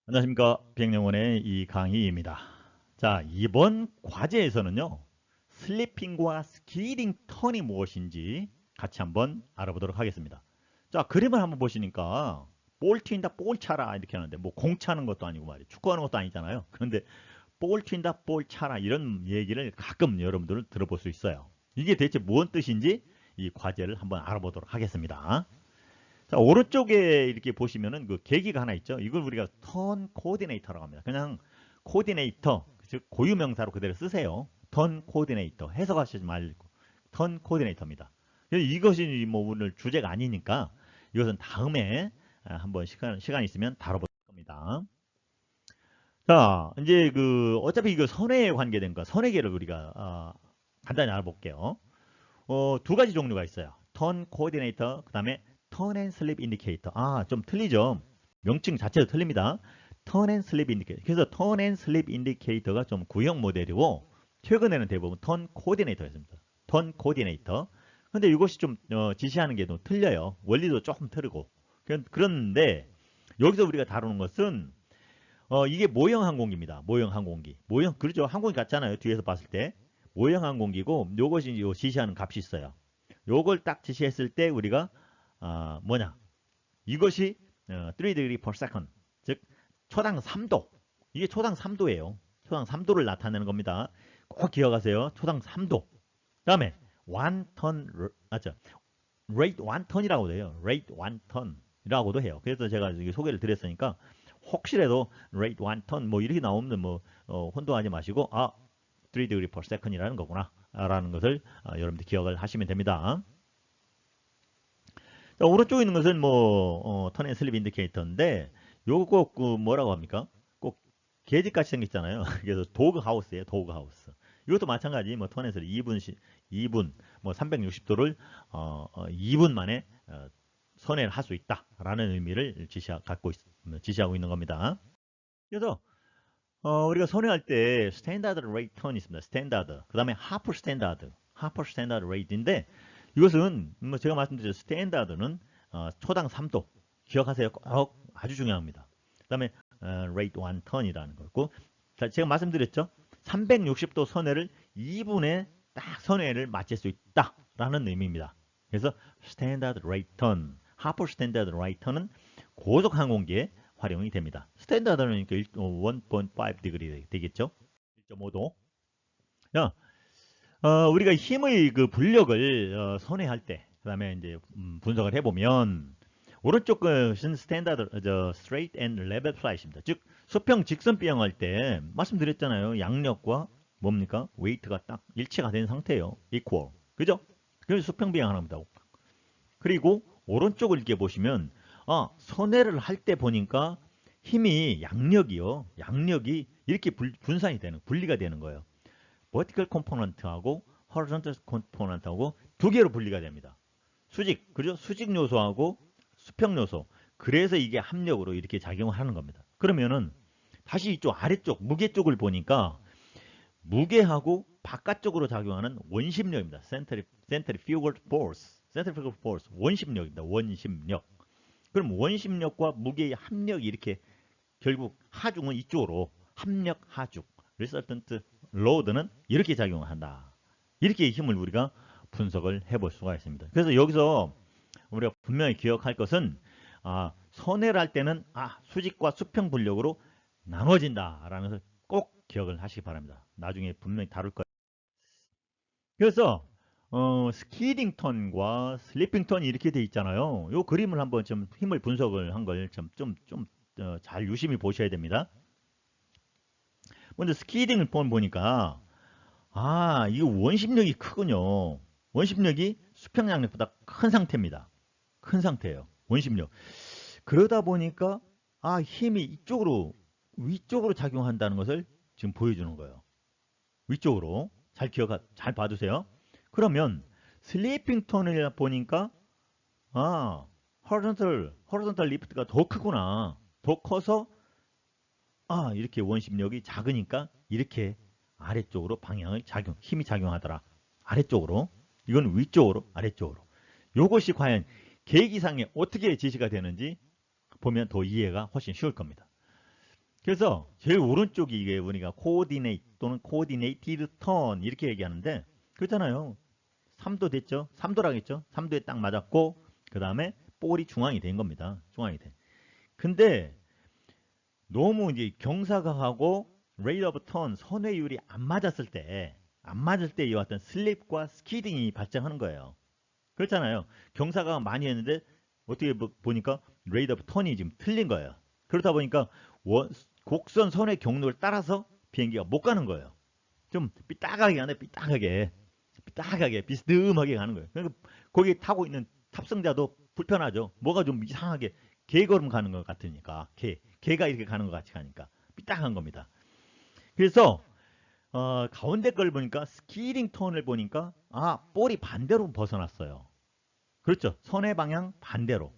안녕하십니까. 비행영원의 이강희입니다. 자, 이번 과제에서는요, 슬리핑과 스키딩 턴이 무엇인지 같이 한번 알아보도록 하겠습니다. 자, 그림을 한번 보시니까 볼 튄다, 볼 차라 이렇게 하는데 뭐 공 차는 것도 아니고 말이에요. 축구하는 것도 아니잖아요. 그런데 볼 튄다, 볼 차라 이런 얘기를 가끔 여러분들 들어볼 수 있어요. 이게 대체 무슨 뜻인지 이 과제를 한번 알아보도록 하겠습니다. 자, 오른쪽에 이렇게 보시면은 그 계기가 하나 있죠. 이걸 우리가 턴 코디네이터라고 합니다. 그냥 코디네이터, 즉 고유명사로 그대로 쓰세요. 턴 코디네이터. 해석하시지 말고 턴 코디네이터입니다. 그래서 이것이 뭐 오늘 주제가 아니니까 이것은 다음에 한번 시간 있으면 다뤄볼 겁니다. 자, 이제 그 어차피 이거 선회에 관계된 거, 선회계를 우리가 간단히 알아볼게요. 두 가지 종류가 있어요. 턴 코디네이터, 그 다음에 턴 앤 슬립 인디케이터. 아, 좀 틀리죠? 명칭 자체도 틀립니다. 턴 앤 슬립 인디케이터. 그래서 턴 앤 슬립 인디케이터가 좀 구형 모델이고 최근에는 대부분 턴 코디네이터였습니다. 턴 코디네이터. 근데 이것이 좀 지시하는 게 좀 틀려요. 원리도 조금 틀리고. 그런데 여기서 우리가 다루는 것은 이게 모형 항공기입니다. 모형 항공기. 모형 그렇죠. 항공기 같잖아요. 뒤에서 봤을 때. 모형 항공기고 요것이 요 지시하는 값이 있어요. 요걸 딱 지시했을 때 우리가 뭐냐? 이것이 3 degree per second. 즉 초당 3도. 이게 초당 3도예요. 초당 3도를 나타내는 겁니다. 꼭 기억하세요. 초당 3도. 그다음에 1턴 맞죠? rate 1턴이라고 돼요. rate 1턴이라고도 해요. 그래서 제가 소개를 드렸으니까 혹시라도 rate 1턴 뭐 이렇게 나오면 뭐 혼동하지 마시고 3 degree per second이라는 거구나 라는 것을 여러분들 기억을 하시면 됩니다. 자, 오른쪽에 있는 것은 뭐 턴 앤 슬립 인디케이터인데 요거 꼭 뭐라고 합니까? 꼭 계집같이 생겼잖아요. 그래서 도그 하우스예요. 도그 하우스. 이것도 마찬가지 턴 앤 슬립 2분 뭐 360도를 2분 만에 선회를 할 수 있다라는 의미를 지시하고 있는 겁니다. 그래서 우리가 선회할 때 스탠다드 레이트 턴이 있습니다. 스탠다드. 그 다음에 하프 스탠다드. 하프 스탠다드 레이트인데 이것은 뭐 제가 말씀드린 스탠다드는 초당 3도. 기억하세요. 꼭 아주 중요합니다. 그 다음에 레이트 1 턴이라는 거고 제가 말씀드렸죠. 360도 선회를 2분에 딱 선회를 마칠 수 있다라는 의미입니다. 그래서 스탠다드 레이트 턴, 하프 스탠다드 레이트 턴은 고속 항공기에 활용이 됩니다. 스탠다드는 1.5 디그리 되겠죠? 1.5도. 자, 우리가 힘의 그 분력을 선회할 때, 그 다음에 이제 분석을 해보면 오른쪽 것은 스탠다드, straight and level flight입니다. 즉 수평 직선 비행할 때 말씀드렸잖아요. 양력과 뭡니까? 웨이트가 딱 일치가 된 상태예요. equal. 그죠? 그래서 수평 비행하는 겁니다. 그리고 오른쪽을 이렇게 보시면 선회를 할 때 보니까 힘이 양력이 이렇게 분산이 되는 분리가 되는 거예요. vertical 컴포넌트하고 horizontal 컴포넌트하고 두 개로 분리가 됩니다. 그죠? 수직 요소하고 수평 요소. 그래서 이게 합력으로 이렇게 작용을 하는 겁니다. 그러면은 다시 이쪽 아래쪽 무게 쪽을 보니까 무게하고 바깥쪽으로 작용하는 원심력입니다. centrifugal force 원심력입니다. 원심력. 그럼 원심력과 무게의 합력이 이렇게 결국 하중은 이쪽으로 합력 하중 resultant load는 이렇게 작용한다. 이렇게 힘을 우리가 분석을 해볼 수가 있습니다. 그래서 여기서 우리가 분명히 기억할 것은 선회를 할 때는 수직과 수평 분력으로 나눠진다라는 것을 꼭 기억을 하시기 바랍니다. 나중에 분명히 다룰 거예요. 그래서 스키딩 턴과 슬리핑 턴이 이렇게 돼 있잖아요. 이 그림을 한번 좀 힘을 분석을 한 걸 좀 잘 유심히 보셔야 됩니다. 먼저 스키딩을 보니까 이거 원심력이 크군요. 원심력이 수평 양력보다 큰 상태입니다. 큰 상태예요. 원심력. 그러다 보니까 힘이 위쪽으로 작용한다는 것을 지금 보여주는 거예요. 위쪽으로 잘 봐두세요. 그러면 슬리핑 턴을 보니까 horizontal lift가 더 크구나. 더 커서 이렇게 원심력이 작으니까 이렇게 아래쪽으로 힘이 작용하더라. 아래쪽으로. 이건 위쪽으로, 아래쪽으로. 이것이 과연 계기상에 어떻게 지시가 되는지 보면 더 이해가 훨씬 쉬울 겁니다. 그래서 제일 오른쪽이 이게 우리가 코디네이트 또는 코디네이티드 턴 이렇게 얘기하는데 그렇잖아요. 3도 됐죠? 3도라겠죠? 3도에 딱 맞았고 그 다음에 볼이 중앙이 된 겁니다. 중앙이 돼. 근데 너무 이제 경사각하고 레이트 오브 턴 선회율이 안 맞을 때 이 어떤 슬립과 스키딩이 발생하는 거예요. 그렇잖아요. 경사각 많이 했는데 어떻게 보니까 레이트 오브 턴이 지금 틀린 거예요. 그러다 보니까 곡선 선의 경로를 따라서 비행기가 못 가는 거예요. 좀 삐딱하게 가네, 삐딱하게 비스듬하게 가는 거예요. 그러니까 거기 타고 있는 탑승자도 불편하죠. 뭐가 좀 이상하게 개걸음 가는 것 같으니까 개가 이렇게 가는 것 같이 가니까 삐딱한 겁니다. 그래서 가운데 걸 보니까 스키링 턴을 보니까 볼이 반대로 벗어났어요. 그렇죠. 선의 방향 반대로.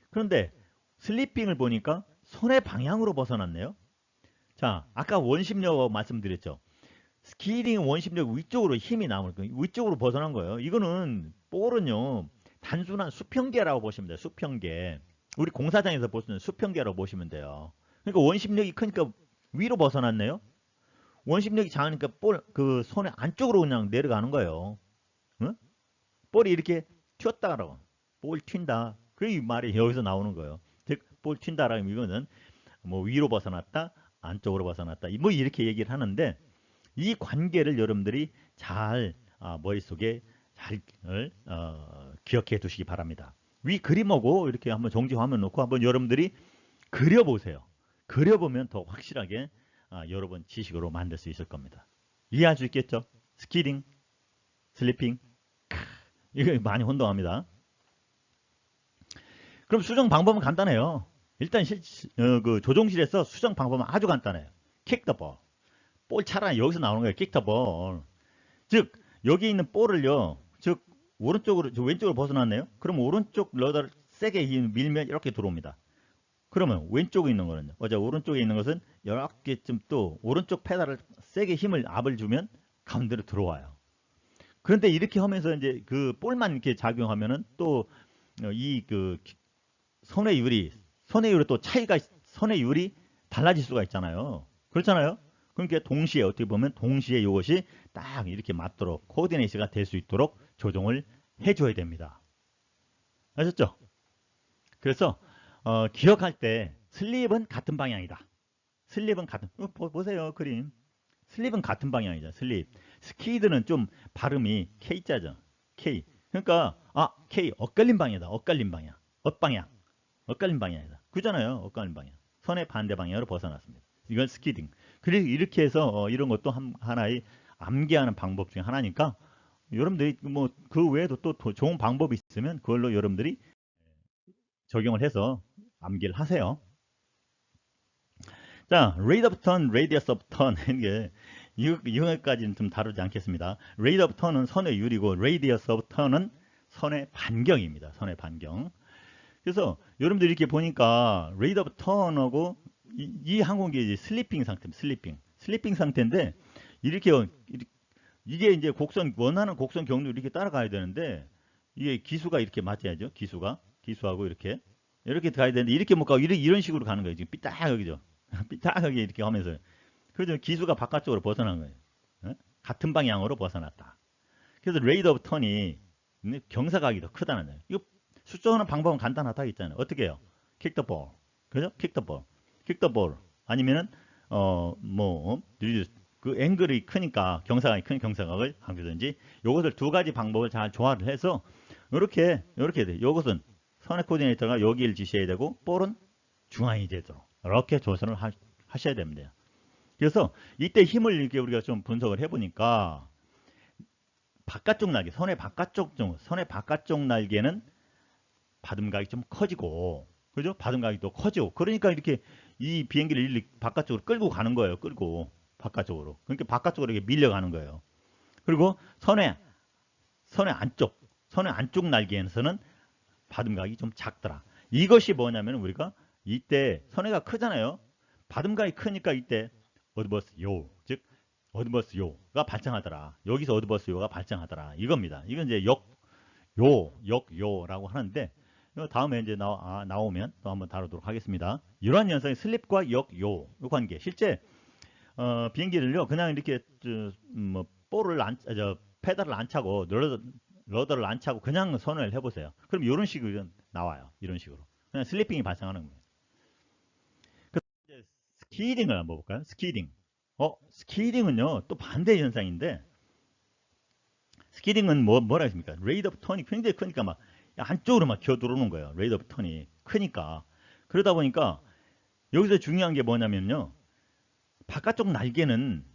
그런데 슬리핑을 보니까 선의 방향으로 벗어났네요. 자, 아까 원심력 말씀드렸죠. 스키링 원심력 위쪽으로 힘이 나오는 거예요. 위쪽으로 벗어난 거예요. 이거는 볼은요. 단순한 수평계라고 보시면 돼요. 수평계. 우리 공사장에서 보시는 수평계라고 보시면 돼요. 그러니까 원심력이 크니까 위로 벗어났네요. 원심력이 작으니까 그 손의 안쪽으로 그냥 내려가는 거예요. 응? 볼이 이렇게 튀었다라고. 볼 튄다. 그 말이 여기서 나오는 거예요. 즉, 볼 튄다라는 이거는 뭐 위로 벗어났다, 안쪽으로 벗어났다. 뭐 이렇게 얘기를 하는데 이 관계를 여러분들이 잘 머릿속에 잘 기억해 두시기 바랍니다. 위 그림하고 이렇게 한번 정지 화면 놓고 한번 여러분들이 그려보세요. 그려보면 더 확실하게 여러분 지식으로 만들 수 있을 겁니다. 이해할 수 있겠죠? 스키링, 슬리핑, 이거 많이 혼동합니다. 그럼 수정 방법은 간단해요. 일단 그 조종실에서 수정 방법은 아주 간단해요. 킥 더 볼. 볼 차라리 여기서 나오는 거예요. 킥 더 볼. 즉 여기 있는 볼을요. 즉 오른쪽으로 왼쪽으로 벗어났네요. 그럼 오른쪽 러더를 세게 밀면 이렇게 들어옵니다. 그러면 왼쪽에 있는 거는요. 오른쪽에 있는 것은 이렇게쯤 또 오른쪽 페달을 세게 압을 주면 가운데로 들어와요. 그런데 이렇게 하면서 이제 그 볼만 이렇게 작용하면은 또 이 그 선의 율이 또 차이가 선의 율이 달라질 수가 있잖아요. 그렇잖아요. 그러니까 동시에 어떻게 보면 동시에 이것이 딱 이렇게 맞도록 코디네이션가 될 수 있도록 조정을 해줘야 됩니다. 아셨죠? 그래서 기억할 때 슬립은 같은 방향이다. 슬립은 같은 보세요 그림. 슬립은 같은 방향이죠. 슬립. 스키드는 좀 발음이 K자죠. K. 그러니까 K 엇갈린 방향이다. 엇갈린 방향. 엇갈린 방향이다. 그잖아요. 엇갈린 방향. 선의 반대 방향으로 벗어났습니다. 이건 스키딩. 그래서 이렇게 해서 이런 것도 하나의 암기하는 방법 중에 하나니까 여러분들이 뭐 그 외에도 또 좋은 방법이 있으면 그걸로 여러분들이 적용을 해서 암기를 하세요. 자, rate of turn, radius of turn 이게 이거까지는 좀 다루지 않겠습니다. rate of turn은 선의 율이고 radius of turn은 선의 반경입니다. 선의 반경. 그래서 여러분들 이렇게 보니까 rate of turn하고 이 항공기 슬리핑 상태입니다. 슬리핑 상태인데 이게 이제 원하는 곡선 경로 이렇게 따라가야 되는데 이게 기수가 이렇게 맞아야죠. 기수하고 이렇게 가야 되는데 이렇게 못 가고 이런 식으로 가는 거예요. 지금 삐딱하게죠. 삐딱하게 이렇게 하면서 그래서 기수가 바깥쪽으로 벗어난 거예요. 같은 방향으로 벗어났다. 그래서 레이드 오브 턴이 경사각이 더 크다는 거예요. 이거 수정하는 방법은 간단하다 했잖아요. 어떻게 해요? 킥 더 볼. 그죠? 킥 더 볼. 아니면은 그 앵글이 크니까 경사각이 큰 경사각을 강조든지 요것을 두 가지 방법을 잘 조화를 해서 이렇게 돼. 요것은 선의 코디네이터가 여기를 지시해야 되고 볼은 중앙이 되도록 이렇게 조선을 하셔야 됩니다. 그래서 이때 힘을 이렇게 우리가 좀 분석을 해보니까 바깥쪽 날개, 선의 바깥쪽 날개는 받음각이 좀 커지고, 그죠? 받음각이 또 커지고, 그러니까 이렇게 이 비행기를 바깥쪽으로 끌고 가는 거예요. 바깥쪽으로. 그러니까 바깥쪽으로 이렇게 밀려가는 거예요. 그리고 선의 안쪽 날개에서는 받음각이 좀 작더라. 이것이 뭐냐면 우리가 이때 선회가 크잖아요. 받음각이 크니까 이때 어드버스 요, 즉 어드버스 요가 발생하더라. 여기서 어드버스 요가 발생하더라. 이겁니다. 이건 이제 역요라고 하는데 이거 다음에 이제 나오면 또 한번 다루도록 하겠습니다. 이러한 현상이 슬립과 요 관계. 실제 비행기를요 그냥 이렇게 뭐 볼을 페달을 안 차고 러더를 안 차고 그냥 선을 해보세요. 그럼 이런 식으로 나와요. 이런 식으로 그냥 슬리핑이 발생하는 겁니다. 이제 스키딩을 한번 볼까요? 스키딩. 스키딩은요 또 반대 현상인데, 스키딩은 뭐라 했습니까? 레이드 오브 턴이 굉장히 크니까 막 안쪽으로 막 기어 들어오는 거예요. 레이드 오브 턴이 크니까. 그러다 보니까 여기서 중요한 게 뭐냐면요, 바깥쪽 날개는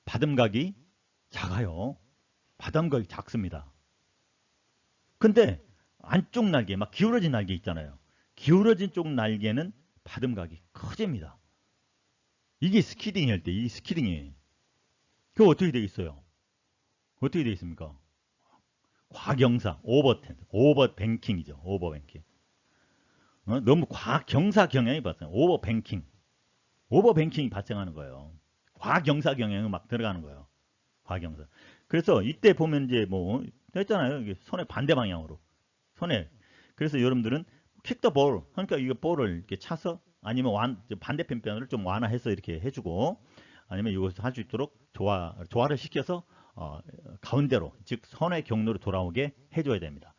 바람각이 작아요. 바람각이 작습니다. 근데 안쪽 날개, 막 기울어진 날개 있잖아요. 기울어진 쪽 날개는 바람각이 커집니다. 이게 스키딩 할 때, 이 스키딩이. 그거 어떻게 되겠어요? 어떻게 되어 있습니까? 과경사, 오버뱅킹이죠. 오버뱅킹. 너무 과경사 경향이 발생, 오버뱅킹이 발생하는 거예요. 과경사 경향이 막 들어가는 거예요. 과경사. 그래서 이때 보면 이제 뭐 했잖아요. 이게 손의 반대 방향으로. 그래서 여러분들은 kick the ball. 그러니까 이거 볼을 이렇게 차서 아니면 반대편 편을 좀 완화해서 이렇게 해주고, 아니면 이것을 할 수 있도록 조화를 시켜서 가운데로, 즉 선의 경로로 돌아오게 해줘야 됩니다.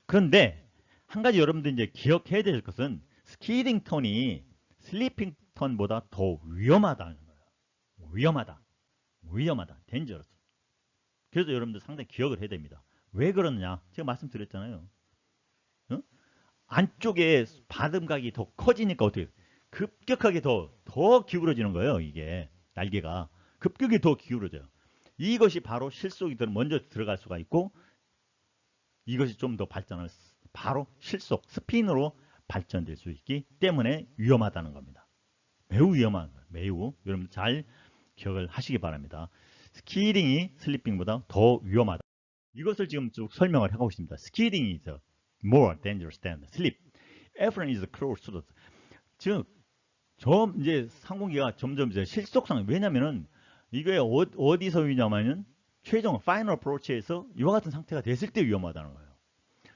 그런데 한 가지 여러분들 이제 기억해야 될 것은 스키딩 턴이 슬리핑 턴보다 더 위험하다는 거예요. 위험하다. dangerous. 그래서 여러분들 상당히 기억을 해야 됩니다. 왜 그러느냐? 제가 말씀드렸잖아요. 안쪽에 바람각이 더 커지니까 어떻게 급격하게 더 기울어지는 거예요. 이게 날개가 급격히 더 기울어져요. 이것이 바로 실속이 먼저 들어갈 수가 있고, 이것이 좀 더 발전을 바로 실속, 스핀으로 발전될 수 있기 때문에 위험하다는 겁니다. 매우 위험한 거예요. 매우. 여러분 잘 기억을 하시기 바랍니다. 스키딩이 슬리핑보다 더 위험하다. 이것을 지금 쭉 설명을 하고 있습니다. 스키딩이 is more dangerous than sleep. Efforting is close to the. 즉, 이제 항공기가 점점 이제 실속상, 왜냐면은 이게 어디서 위험하냐면 최종 파이널 어프로치에서 이와 같은 상태가 됐을 때 위험하다는 거예요.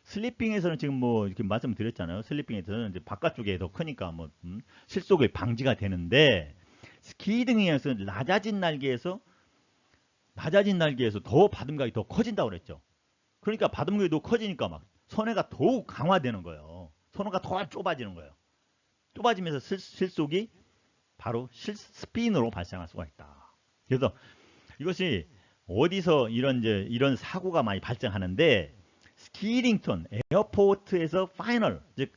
슬리핑에서는 지금 뭐 이렇게 말씀드렸잖아요. 슬리핑에서는 이제 바깥쪽에 더 크니까 뭐 실속이 방지가 되는데, 스키딩에서는 낮아진 날개에서 더 바람각이 더 커진다고 그랬죠. 그러니까 바람각이 더 커지니까 막 선회가 더욱 강화되는 거예요. 선회가 더 좁아지는 거예요. 좁아지면서 실속이 바로 스핀으로 발생할 수가 있다. 그래서 이것이 어디서 이런 사고가 많이 발생하는데, 스키딩턴 에어포트에서 파이널, 즉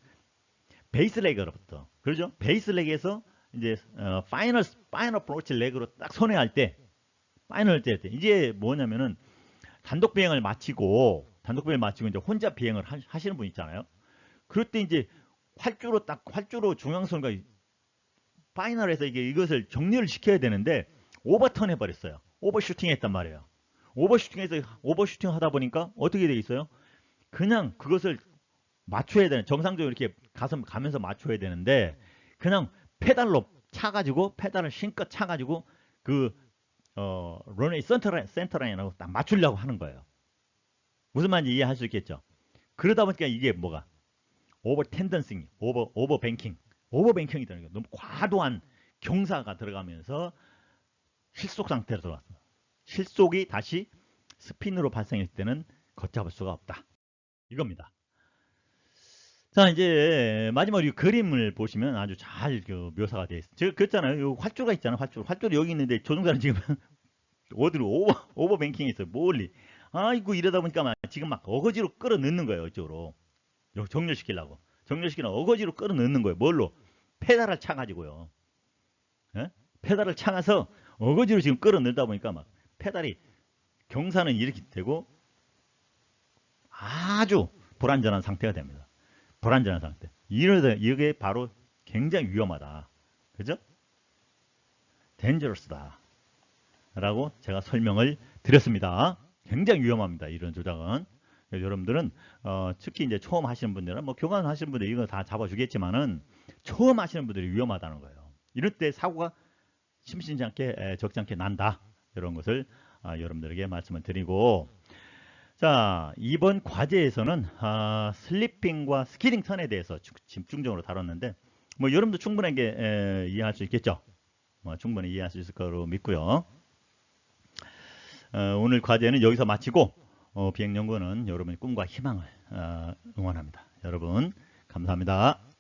베이스 레그로부터, 그렇죠? 베이스 레그에서 이제 파이널 어프로치 레그로 딱 선회할 때, 이제 뭐냐면은 단독 비행을 마치고 이제 혼자 비행을 하시는 분 있잖아요. 그럴 때 이제 활주로 중앙선과 파이널에서 이것을 정리를 시켜야 되는데 오버턴 해버렸어요. 오버슈팅 했단 말이에요. 오버슈팅 하다 보니까 어떻게 돼 있어요? 그냥 그것을 맞춰야 되는, 정상적으로 이렇게 가면서 맞춰야 되는데, 그냥 페달로 차가지고, 페달을 신껏 차가지고 런웨이 센터라인하고 딱 맞추려고 하는 거예요. 무슨 말인지 이해할 수 있겠죠? 그러다 보니까 이게 뭐가 오버 텐던싱, 오버뱅킹이 되는 거예요. 너무 과도한 경사가 들어가면서 실속 상태로 들어왔어요. 실속이 다시 스핀으로 발생했을 때는 걷잡을 수가 없다. 이겁니다. 자, 이제 마지막으로 이 그림을 보시면 아주 잘 묘사가 되어 있어요. 제가 그랬잖아요. 이 활주로가 있잖아요. 활주로 여기 있는데 조종사는 지금 어디로 오버뱅킹이 있어요. 멀리. 아이고, 이러다 보니까 지금 막 어거지로 끌어넣는 거예요. 이쪽으로. 정렬시키려고. 어거지로 끌어넣는 거예요. 뭘로? 페달을 차가지고요. 예? 페달을 차가서 어거지로 지금 끌어넣다 보니까 막 페달이 경사는 이렇게 되고 아주 불안전한 상태가 됩니다. 불안전한 상태. 이게 바로 굉장히 위험하다. 그죠? dangerous다. 라고 제가 설명을 드렸습니다. 굉장히 위험합니다. 이런 조작은. 여러분들은 특히 이제 처음 하시는 분들은 뭐 교관 하시는 분들 이거 다 잡아주겠지만은 처음 하시는 분들이 위험하다는 거예요. 이럴 때 사고가 적지 않게 난다. 이런 것을 여러분들에게 말씀을 드리고, 자, 이번 과제에서는 슬리핑과 스키딩 턴에 대해서 집중적으로 다뤘는데 뭐 여러분도 충분하게 이해할 수 있겠죠? 뭐 충분히 이해할 수 있을 거로 믿고요. 오늘 과제는 여기서 마치고 비행연구원은 여러분의 꿈과 희망을 응원합니다. 여러분 감사합니다.